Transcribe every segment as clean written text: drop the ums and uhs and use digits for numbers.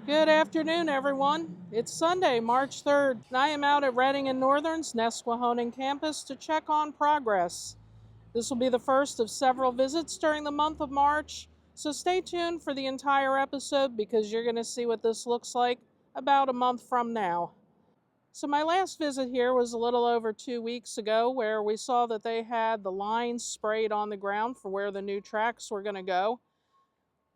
Good afternoon, everyone. It's Sunday, March 3rd, and I am out at Reading and Northern's Nesquehoning Campus to check on progress. This will be the first of several visits during the month of March, so stay tuned for the entire episode because you're going to see what this looks like about a month from now. So my last visit here was a little over 2 weeks ago, where we saw that they had the lines sprayed on the ground for where the new tracks were going to go.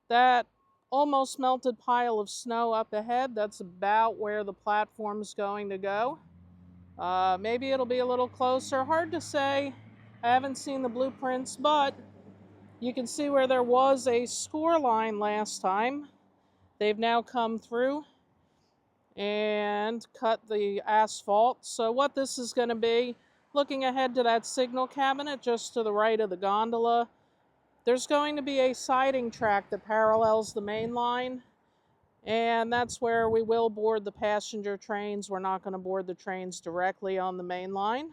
That almost melted pile of snow up ahead, that's about where the platform's going to go. Maybe it'll be a little closer, hard to say. I haven't seen the blueprints, but you can see where there was a score line last time. They've now come through and cut the asphalt. So what this is going to be, looking ahead to that signal cabinet just to the right of the gondola, there's going to be a siding track that parallels the main line, and that's where we will board the passenger trains. We're not going to board the trains directly on the main line.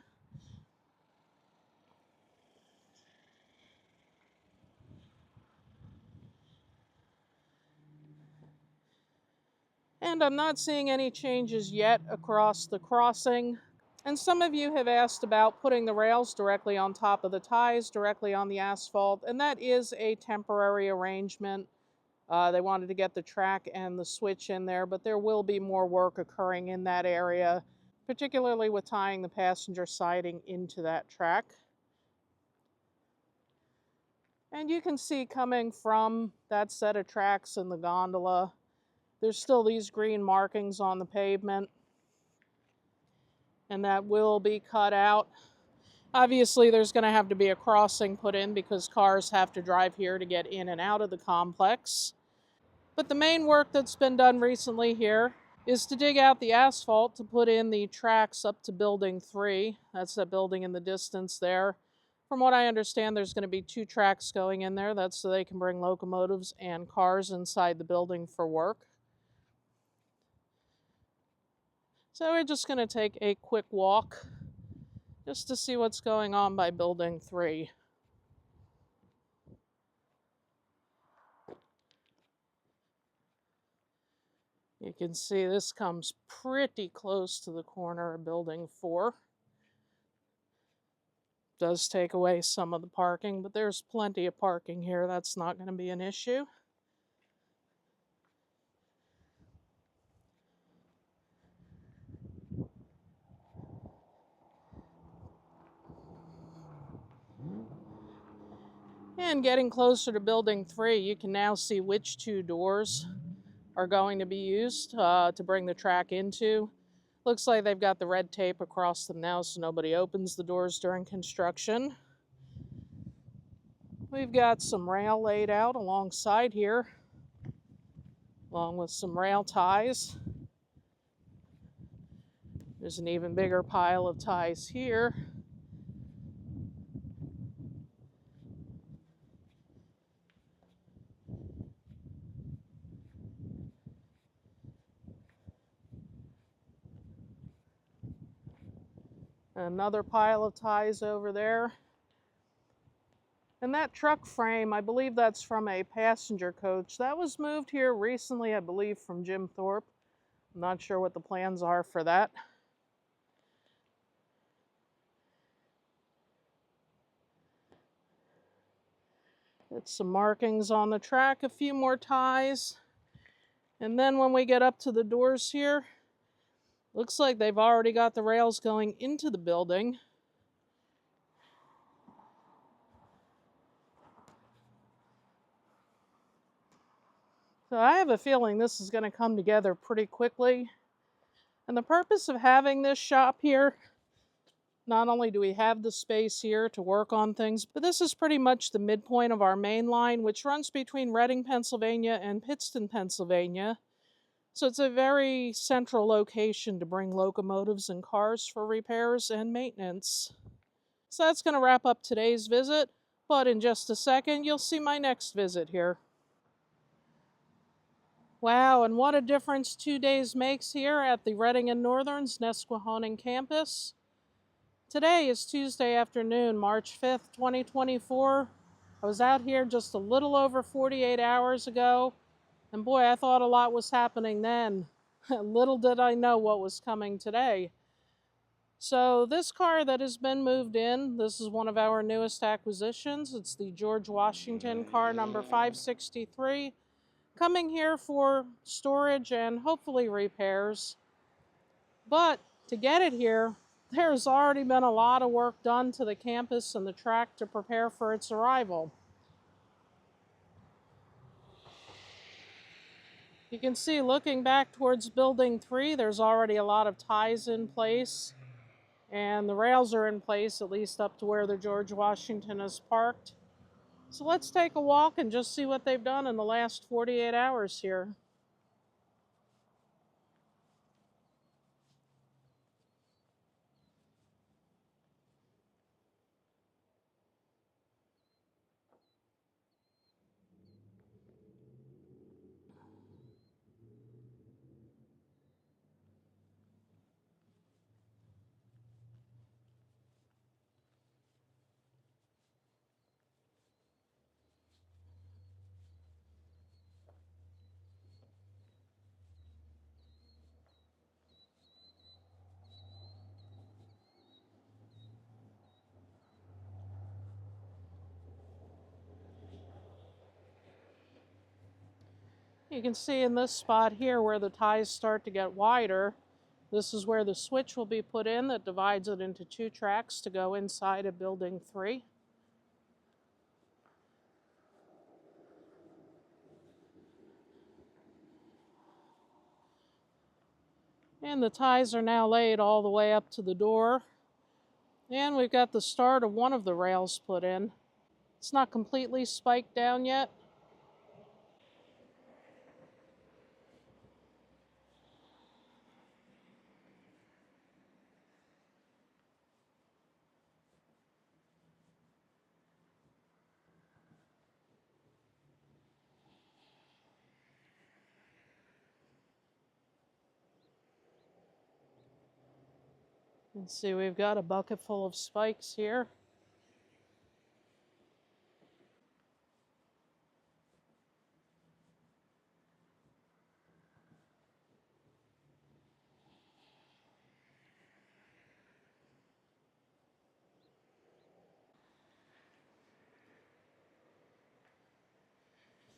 And I'm not seeing any changes yet across the crossing. And some of you have asked about putting the rails directly on top of the ties, directly on the asphalt, and that is a temporary arrangement. They wanted to get the track and the switch in there, but there will be more work occurring in that area, particularly with tying the passenger siding into that track. And you can see coming from that set of tracks in the gondola, there's still these green markings on the pavement, and that will be cut out. Obviously, there's going to have to be a crossing put in because cars have to drive here to get in and out of the complex. But the main work that's been done recently here is to dig out the asphalt to put in the tracks up to Building 3. That's that building in the distance there. From what I understand, there's going to be 2 tracks going in there. That's so they can bring locomotives and cars inside the building for work. So we're just going to take a quick walk just to see what's going on by Building 3. You can see this comes pretty close to the corner of Building 4. Does take away some of the parking, but there's plenty of parking here. That's not going to be an issue. And getting closer to Building 3, you can now see which 2 doors are going to be used to bring the track into. Looks like they've got the red tape across them now so nobody opens the doors during construction. We've got some rail laid out alongside here, along with some rail ties. There's an even bigger pile of ties here. Another pile of ties over there. And that truck frame, I believe that's from a passenger coach. That was moved here recently, I believe, from Jim Thorpe. I'm not sure what the plans are for that. Get some markings on the track, a few more ties. And then when we get up to the doors here, looks like they've already got the rails going into the building. So I have a feeling this is going to come together pretty quickly. And the purpose of having this shop here, not only do we have the space here to work on things, but this is pretty much the midpoint of our main line, which runs between Reading, Pennsylvania and Pittston, Pennsylvania. So it's a very central location to bring locomotives and cars for repairs and maintenance. So that's going to wrap up today's visit, but in just a second, you'll see my next visit here. Wow, and what a difference 2 days makes here at the Reading and Northern's Nesquehoning Campus. Today is Tuesday afternoon, March 5th, 2024. I was out here just a little over 48 hours ago, And boy, I thought a lot was happening then. Little did I know what was coming today. So this car that has been moved in, this is one of our newest acquisitions. It's the George Washington car number 563, coming here for storage and hopefully repairs. But to get it here, there's already been a lot of work done to the campus and the track to prepare for its arrival. You can see looking back towards Building 3, there's already a lot of ties in place, and the rails are in place, at least up to where the George Washington is parked. So let's take a walk and just see what they've done in the last 48 hours here. You can see in this spot here where the ties start to get wider, this is where the switch will be put in that divides it into two tracks to go inside of Building 3. And the ties are now laid all the way up to the door. And we've got the start of one of the rails put in. It's not completely spiked down yet. You can see we've got a bucket full of spikes here.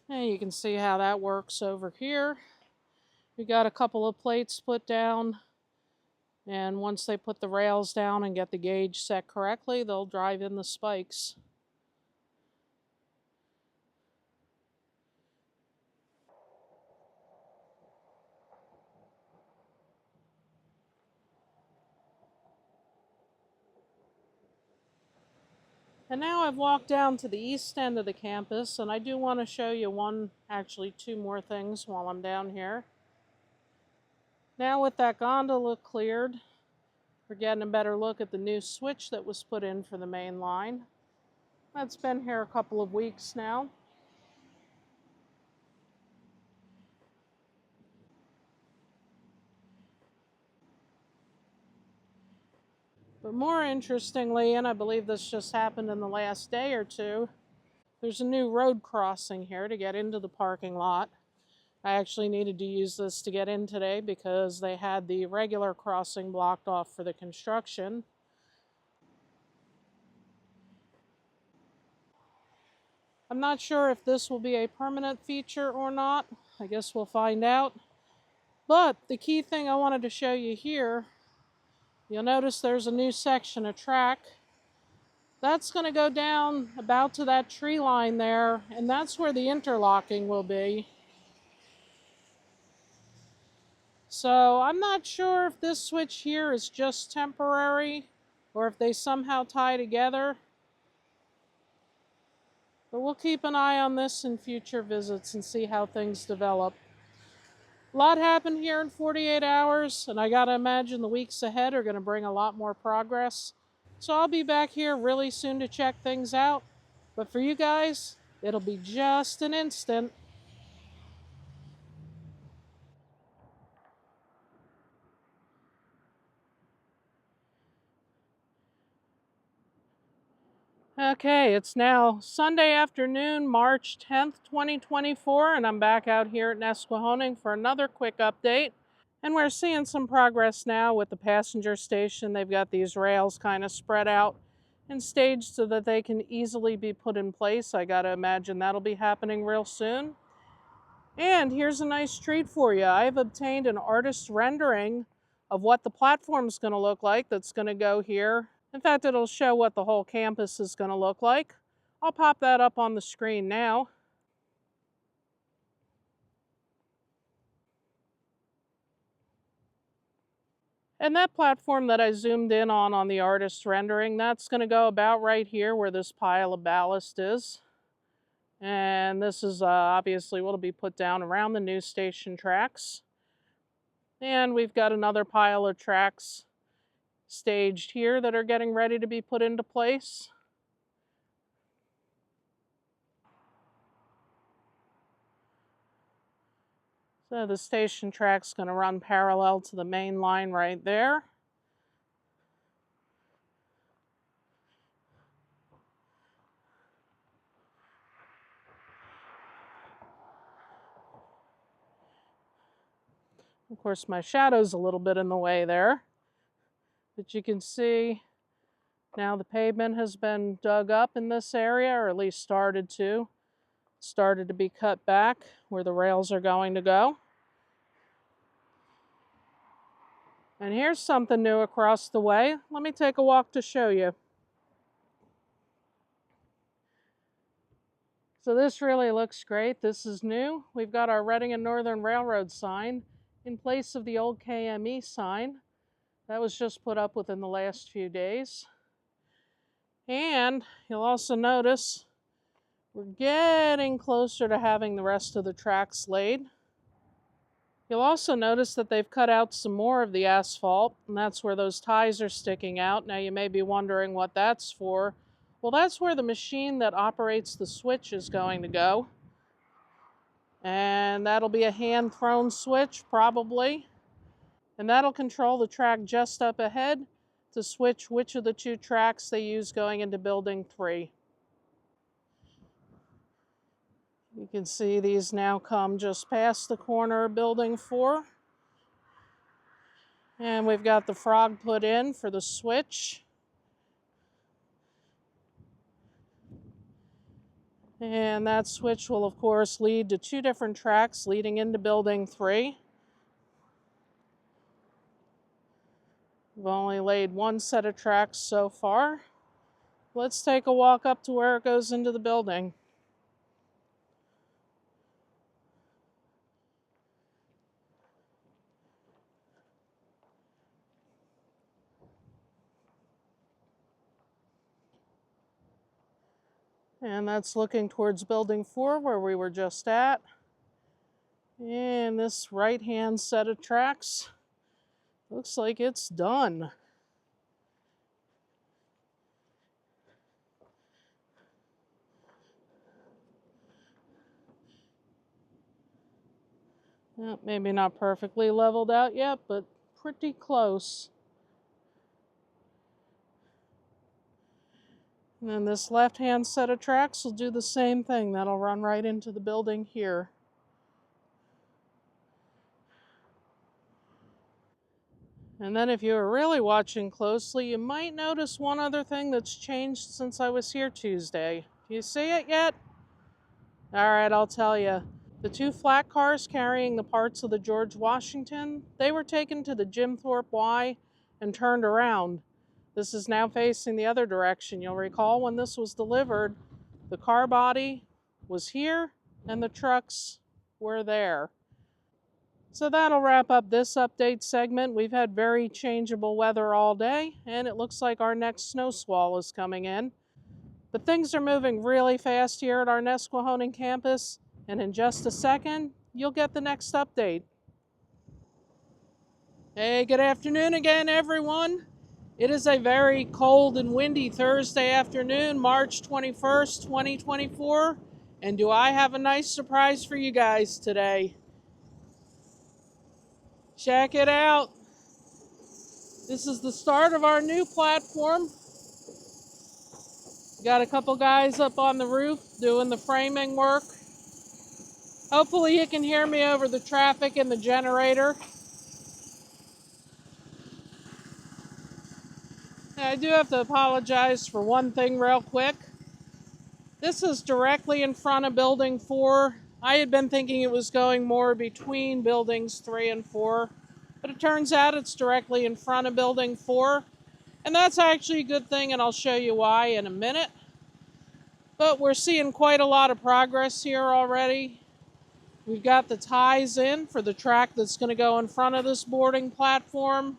And you can see how that works over here. We got a couple of plates put down, and once they put the rails down and get the gauge set correctly, they'll drive in the spikes. And now I've walked down to the east end of the campus, and I do want to show you actually two more things while I'm down here. Now with that gondola cleared, we're getting a better look at the new switch that was put in for the main line. That's been here a couple of weeks now. But more interestingly, and I believe this just happened in the last day or two, there's a new road crossing here to get into the parking lot. I actually needed to use this to get in today because they had the regular crossing blocked off for the construction. I'm not sure if this will be a permanent feature or not. I guess we'll find out. But the key thing I wanted to show you here, you'll notice there's a new section of track. That's going to go down about to that tree line there, and that's where the interlocking will be. So I'm not sure if this switch here is just temporary or if they somehow tie together. But we'll keep an eye on this in future visits and see how things develop. A lot happened here in 48 hours, and I gotta imagine the weeks ahead are gonna bring a lot more progress. So I'll be back here really soon to check things out. But for you guys, it'll be just an instant. Okay, it's now Sunday afternoon, March 10th, 2024, and I'm back out here at Nesquehoning for another quick update. And we're seeing some progress now with the passenger station. They've got these rails kind of spread out and staged so that they can easily be put in place. I gotta imagine that'll be happening real soon. And here's a nice treat for you. I've obtained an artist's rendering of what the platform's gonna look like that's gonna go here. In fact, it'll show what the whole campus is gonna look like. I'll pop that up on the screen now. And that platform that I zoomed in on the artist rendering, that's going to go about right here where this pile of ballast is. And this is obviously what will be put down around the new station tracks. And we've got another pile of tracks staged here that are getting ready to be put into place. So the station track's going to run parallel to the main line right there. Of course, my shadow's a little bit in the way there, but you can see now the pavement has been dug up in this area, or at least started to be cut back where the rails are going to go. And here's something new across the way. Let me take a walk to show you. So this really looks great. This is new. We've got our Reading and Northern Railroad sign in place of the old KME sign. That was just put up within the last few days. And you'll also notice we're getting closer to having the rest of the tracks laid. You'll also notice that they've cut out some more of the asphalt, and that's where those ties are sticking out. Now you may be wondering what that's for. Well, that's where the machine that operates the switch is going to go. And that'll be a hand-thrown switch, probably. And that'll control the track just up ahead to switch which of the two tracks they use going into Building 3. You can see these now come just past the corner of Building 4. And we've got the frog put in for the switch. And that switch will, of course, lead to two different tracks leading into Building 3. We've only laid one set of tracks so far. Let's take a walk up to where it goes into the building. And that's looking towards Building 4 where we were just at. And this right-hand set of tracks looks like it's done. Well, maybe not perfectly leveled out yet, but pretty close. And then this left-hand set of tracks will do the same thing. That'll run right into the building here. And then if you were really watching closely, you might notice one other thing that's changed since I was here Tuesday. Do you see it yet? All right, I'll tell you. The two flat cars carrying the parts of the George Washington, they were taken to the Jim Thorpe Y and turned around. This is now facing the other direction. You'll recall when this was delivered, the car body was here and the trucks were there. So that'll wrap up this update segment. We've had very changeable weather all day, and it looks like our next snow squall is coming in. But things are moving really fast here at our Nesquehoning campus, and in just a second, you'll get the next update. Hey, good afternoon again, everyone. It is a very cold and windy Thursday afternoon, March 21st, 2024, and do I have a nice surprise for you guys today. Check it out. This is the start of our new platform. Got a couple guys up on the roof doing the framing work. Hopefully you can hear me over the traffic and the generator. I do have to apologize for one thing real quick. This is directly in front of building 4. I had been thinking it was going more between buildings 3 and 4, but it turns out it's directly in front of building 4. And that's actually a good thing, and I'll show you why in a minute. But we're seeing quite a lot of progress here already. We've got the ties in for the track that's going to go in front of this boarding platform.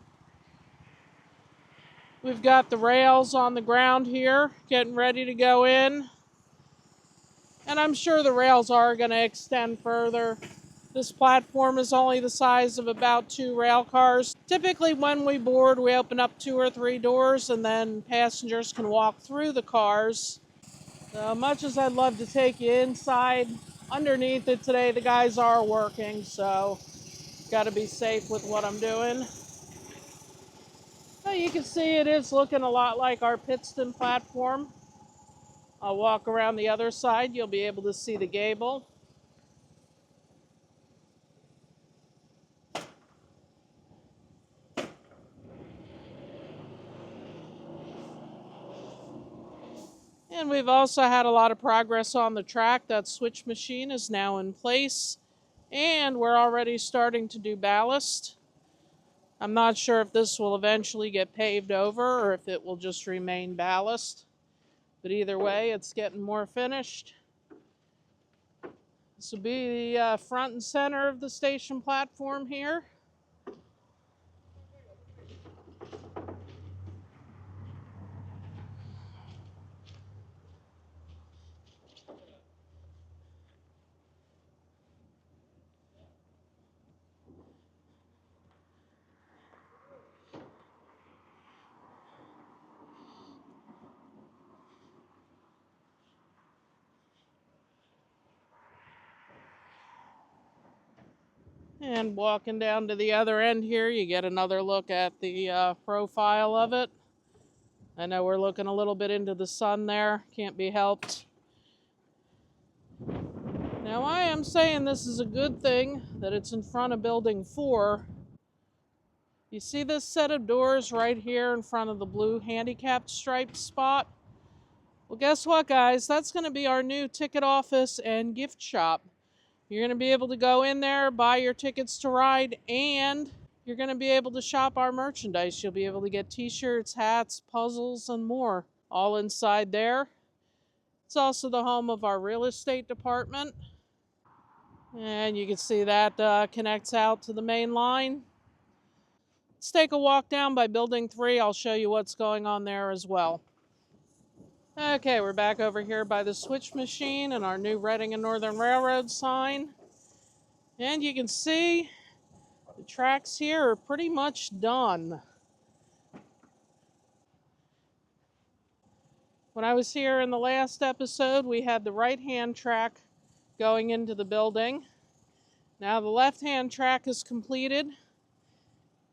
We've got the rails on the ground here, getting ready to go in. And I'm sure the rails are going to extend further. This platform is only the size of about 2 rail cars. Typically when we board, we open up 2 or 3 doors and then passengers can walk through the cars. So much as I'd love to take you inside, underneath it today the guys are working, so got to be safe with what I'm doing. So you can see it is looking a lot like our Pittston platform. I'll walk around the other side, you'll be able to see the gable. And we've also had a lot of progress on the track. That switch machine is now in place, and we're already starting to do ballast. I'm not sure if this will eventually get paved over or if it will just remain ballast, but either way, it's getting more finished. This will be the front and center of the station platform here. And walking down to the other end here, you get another look at the profile of it. I know we're looking a little bit into the sun there, can't be helped. Now I am saying this is a good thing that it's in front of building 4. You see this set of doors right here in front of the blue handicapped striped spot? Well, guess what, guys? That's going to be our new ticket office and gift shop. You're going to be able to go in there, buy your tickets to ride, and you're going to be able to shop our merchandise. You'll be able to get t-shirts, hats, puzzles, and more, all inside there. It's also the home of our real estate department. And you can see that connects out to the main line. Let's take a walk down by building 3. I'll show you what's going on there as well. Okay, we're back over here by the switch machine and our new Reading and Northern Railroad sign. And you can see the tracks here are pretty much done. When I was here in the last episode, we had the right-hand track going into the building. Now the left-hand track is completed,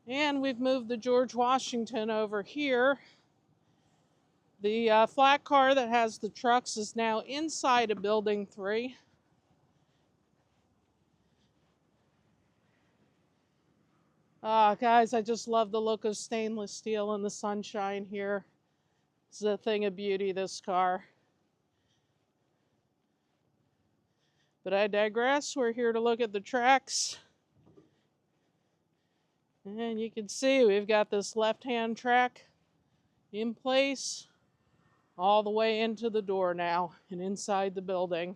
and we've moved the George Washington over here. The flat car that has the trucks is now inside of building 3. Guys, I just love the look of stainless steel in the sunshine here. It's a thing of beauty, this car. But I digress. We're here to look at the tracks. And you can see we've got this left-hand track in place all the way into the door now and inside the building.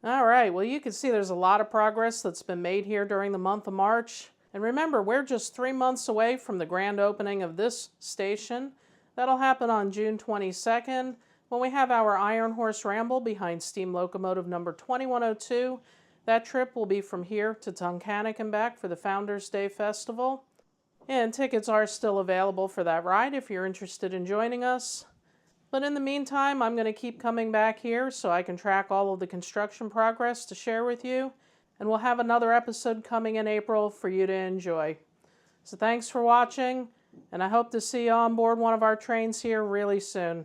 All right, well, you can see there's a lot of progress that's been made here during the month of March. And remember, we're just 3 months away from the grand opening of this station. That'll happen on June 22nd when we have our Iron Horse Ramble behind steam locomotive number 2102. That trip will be from here to Tunkhannock and back for the Founders Day Festival. And tickets are still available for that ride if you're interested in joining us. But in the meantime, I'm going to keep coming back here so I can track all of the construction progress to share with you. And we'll have another episode coming in April for you to enjoy. So thanks for watching, and I hope to see you on board one of our trains here really soon.